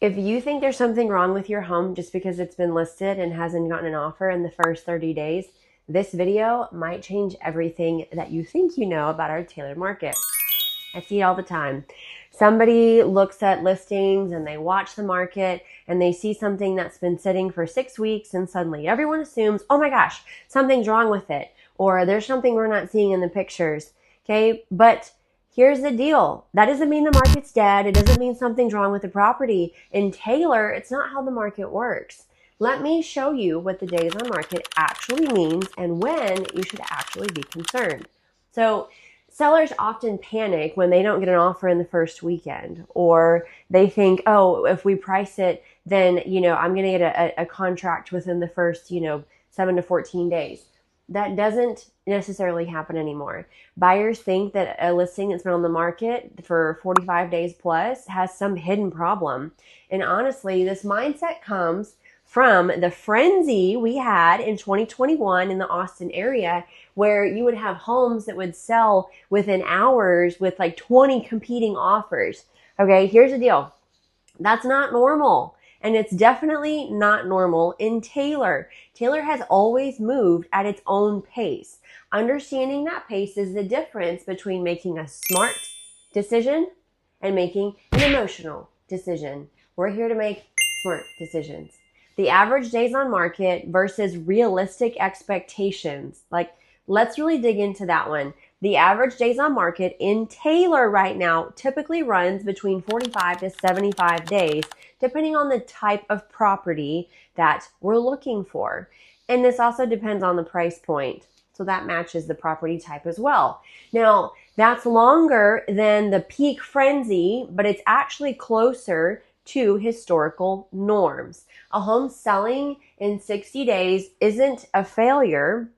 If you think there's something wrong with your home just because it's been listed and hasn't gotten an offer in the first 30 days, this video might change everything that you think you know about our Taylor market. I see it all the time. Somebody looks at listings and they watch the market and they see something that's been sitting for 6 weeks and suddenly everyone assumes, oh my gosh, something's wrong with it, or there's something we're not seeing in the pictures. Okay, but here's the deal. That doesn't mean the market's dead. It doesn't mean something's wrong with the property. In Taylor, it's not how the market works. Let me show you what the days on market actually means and when you should actually be concerned. So sellers often panic when they don't get an offer in the first weekend, or they think, oh, if we price it, then, I'm going to get a contract within the first, 7 to 14 days. That doesn't necessarily happen anymore. Buyers think that a listing that's been on the market for 45 days plus has some hidden problem. And honestly, this mindset comes from the frenzy we had in 2021 in the Austin area, where you would have homes that would sell within hours with like 20 competing offers. Okay, here's the deal. That's not normal. And it's definitely not normal in Taylor. Taylor has always moved at its own pace. Understanding that pace is the difference between making a smart decision and making an emotional decision. We're here to make smart decisions. The average days on market versus realistic expectations. Let's really dig into that one. The average days on market in Taylor right now typically runs between 45 to 75 days, depending on the type of property that we're looking for. And this also depends on the price point. So that matches the property type as well. Now, that's longer than the peak frenzy, but it's actually closer to historical norms. A home selling in 60 days isn't a failure.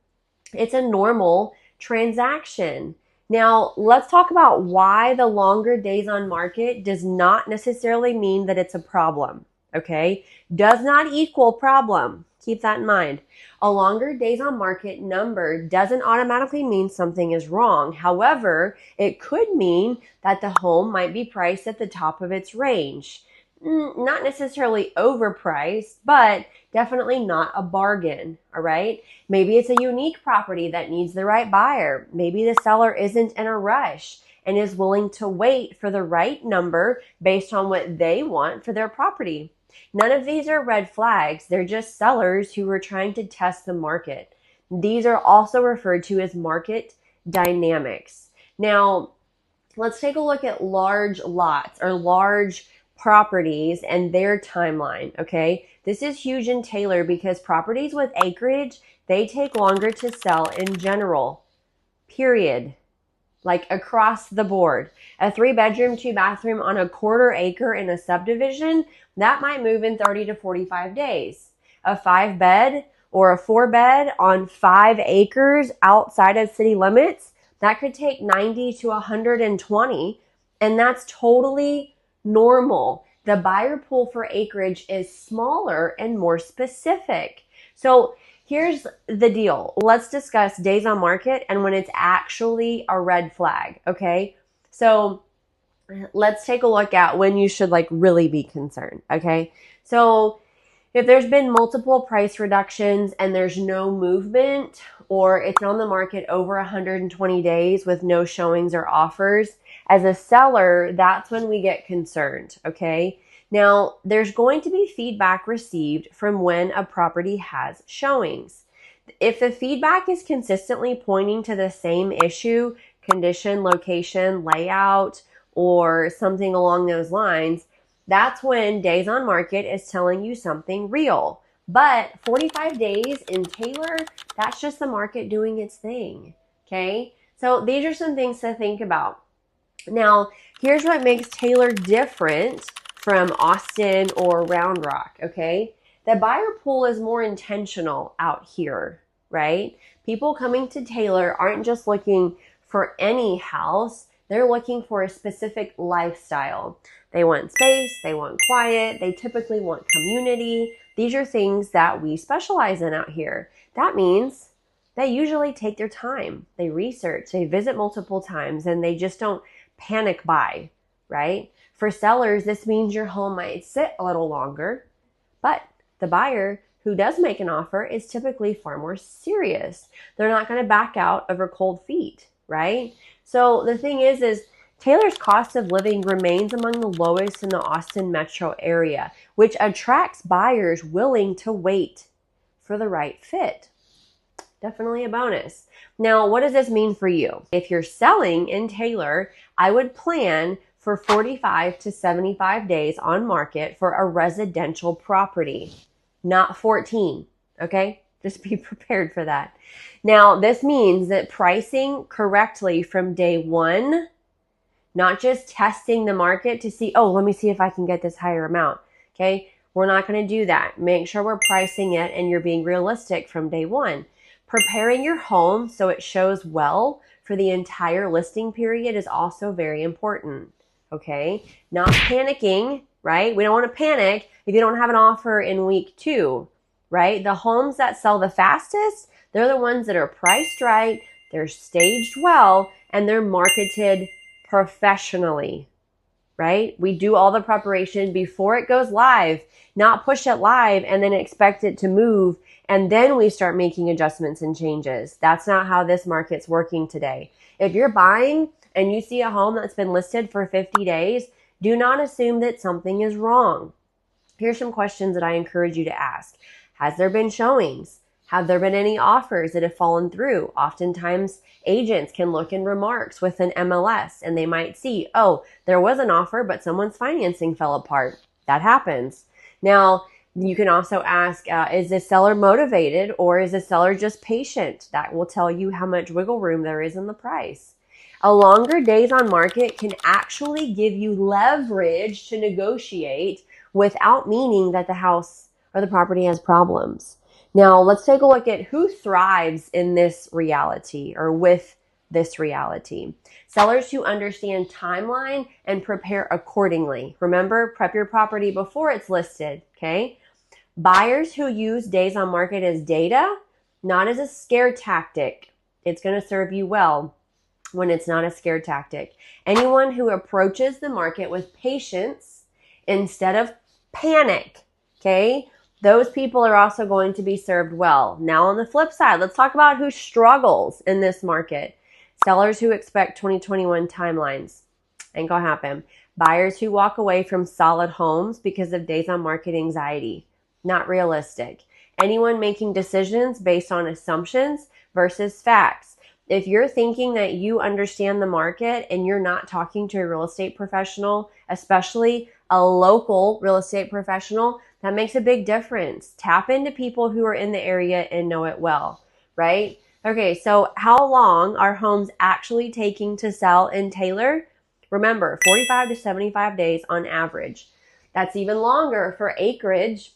It's a normal transaction. Now, let's talk about why the longer days on market does not necessarily mean that it's a problem, okay? Does not equal problem. Keep that in mind. A longer days on market number doesn't automatically mean something is wrong. However, it could mean that the home might be priced at the top of its range. Not necessarily overpriced, but definitely not a bargain, all right? Maybe it's a unique property that needs the right buyer. Maybe the seller isn't in a rush and is willing to wait for the right number based on what they want for their property. None of these are red flags. They're just sellers who are trying to test the market. These are also referred to as market dynamics. Now, let's take a look at large lots or large properties and their timeline, okay? This is huge in Taylor because properties with acreage, they take longer to sell in general, period. Like across the board. A 3-bedroom, 2-bathroom on a 1/4 acre in a subdivision, that might move in 30 to 45 days. A 5-bed or a 4-bed on 5 acres outside of city limits, that could take 90 to 120, and that's totally normal. The buyer pool for acreage is smaller and more specific. So here's the deal. Let's discuss days on market and when it's actually a red flag, okay? So let's take a look at when you should really be concerned, okay? So if there's been multiple price reductions and there's no movement, or it's on the market over 120 days with no showings or offers, as a seller, that's when we get concerned, okay? Now, there's going to be feedback received from when a property has showings. If the feedback is consistently pointing to the same issue, condition, location, layout, or something along those lines, that's when days on market is telling you something real. But 45 days in Taylor, that's just the market doing its thing, okay? So these are some things to think about. Now, here's what makes Taylor different from Austin or Round Rock, okay? The buyer pool is more intentional out here, right? People coming to Taylor aren't just looking for any house. They're looking for a specific lifestyle. They want space, they want quiet, they typically want community. These are things that we specialize in out here. That means they usually take their time. They research, they visit multiple times, and they just don't panic buy, right? For sellers, this means your home might sit a little longer, but the buyer who does make an offer is typically far more serious. They're not going to back out over cold feet, right? So the thing is Taylor's cost of living remains among the lowest in the Austin metro area, which attracts buyers willing to wait for the right fit. Definitely a bonus. Now, what does this mean for you? If you're selling in Taylor, I would plan for 45 to 75 days on market for a residential property, not 14, okay? Just be prepared for that. Now, this means that pricing correctly from day one, not just testing the market to see, oh, let me see if I can get this higher amount, okay? We're not going to do that. Make sure we're pricing it and you're being realistic from day one. Preparing your home so it shows well for the entire listing period is also very important, okay? Not panicking, right? We don't want to panic if you don't have an offer in week 2, right? The homes that sell the fastest, they're the ones that are priced right, they're staged well, and they're marketed professionally, right? We do all the preparation before it goes live, not push it live and then expect it to move and then we start making adjustments and changes. That's not how this market's working today. If you're buying and you see a home that's been listed for 50 days, do not assume that something is wrong. Here's some questions that I encourage you to ask. Has there been showings? Have there been any offers that have fallen through? Oftentimes, agents can look in remarks with an MLS and they might see, oh, there was an offer, but someone's financing fell apart. That happens. Now, you can also ask, is the seller motivated or is the seller just patient? That will tell you how much wiggle room there is in the price. A longer days on market can actually give you leverage to negotiate without meaning that the house or the property has problems. Now, let's take a look at who thrives in this reality or with this reality. Sellers who understand timeline and prepare accordingly. Remember, prep your property before it's listed, okay? Buyers who use days on market as data, not as a scare tactic. It's going to serve you well when it's not a scare tactic. Anyone who approaches the market with patience instead of panic, okay? Those people are also going to be served well. Now on the flip side, let's talk about who struggles in this market. Sellers who expect 2021 timelines. Ain't gonna happen. Buyers who walk away from solid homes because of days on market anxiety. Not realistic. Anyone making decisions based on assumptions versus facts. If you're thinking that you understand the market and you're not talking to a real estate professional, especially a local real estate professional, that makes a big difference. Tap into people who are in the area and know it well, right? Okay, so how long are homes actually taking to sell in Taylor? Remember, 45 to 75 days on average. That's even longer for acreage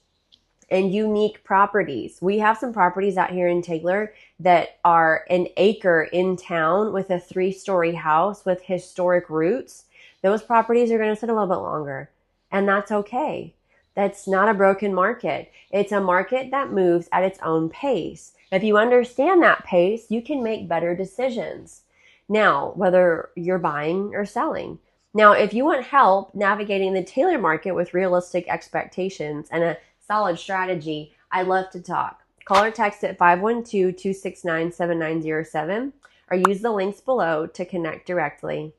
and unique properties. We have some properties out here in Taylor that are an acre in town with a 3-story house with historic roots. Those properties are going to sit a little bit longer, and that's okay. That's not a broken market. It's a market that moves at its own pace. If you understand that pace, you can make better decisions. Now, whether you're buying or selling. Now, if you want help navigating the Taylor market with realistic expectations and a solid strategy, I'd love to talk. Call or text at 512-269-7907 or use the links below to connect directly.